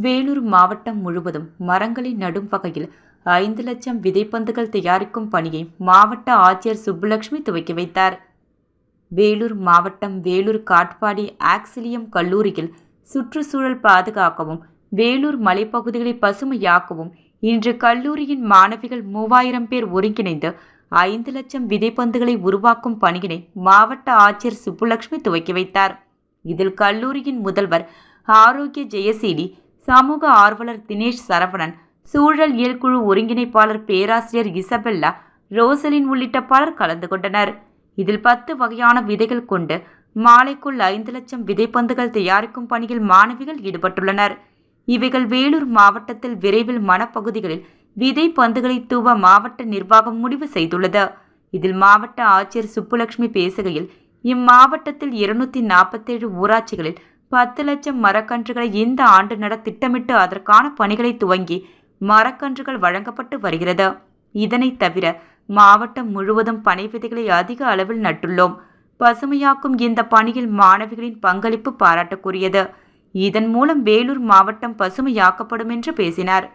வேலூர் மாவட்டம் முழுவதும் மரங்களை நடும் வகையில் 5,00,000 விதைப்பந்துகள் தயாரிக்கும் பணியை மாவட்ட ஆட்சியர் சுப்புலட்சுமி துவக்கி வைத்தார். வேலூர் மாவட்டம் வேலூர் காட்பாடி ஆக்சிலியம் கல்லூரியில் சுற்றுச்சூழல் பாதுகாக்கவும் வேலூர் மலைப்பகுதிகளை பசுமையாக்கவும் இன்று கல்லூரியின் மாணவிகள் 3000 பேர் ஒருங்கிணைந்து 5,00,000 விதைப்பந்துகளை உருவாக்கும் பணியினை மாவட்ட ஆட்சியர் சுப்புலட்சுமி துவக்கி வைத்தார். இதில் கல்லூரியின் முதல்வர் ஆரோக்கிய ஜெயசீலி, சமூக ஆர்வலர் தினேஷ் சரவணன், சூழல் இயல்குழு ஒருங்கிணைப்பாளர் பேராசிரியர் இசபெல்லா, ரோசலின் உள்ளிட்ட பலர் கலந்து கொண்டனர். இதில் 10 வகையான விதைகள் கொண்டு மாலைக்குள் 5,00,000 விதைப்பந்துகள் தயாரிக்கும் பணியில் மாணவிகள் ஈடுபட்டுள்ளனர். இவைகள் வேலூர் மாவட்டத்தில் விரைவில் வனப்பகுதிகளில் விதை பந்துகளை தூவ மாவட்ட நிர்வாகம் முடிவு செய்துள்ளது. இதில் மாவட்ட ஆட்சியர் சுப்புலட்சுமி பேசுகையில், இம்மாவட்டத்தில் 247 ஊராட்சிகளில் 10,00,000 மரக்கன்றுகளை இந்த ஆண்டு நட திட்டமிட்டு அதற்கான பணிகளை துவங்கி மரக்கன்றுகள் வழங்கப்பட்டு வருகிறது. இதனை தவிர மாவட்டம் முழுவதும் பனை விதைகளை அதிக அளவில் நட்டுள்ளோம். பசுமையாக்கும் இந்த பணியில் மாணவிகளின் பங்களிப்பு பாராட்டுக்குரியது. இதன் மூலம் வேலூர் மாவட்டம் பசுமையாக்கப்படும் என்று பேசினார்.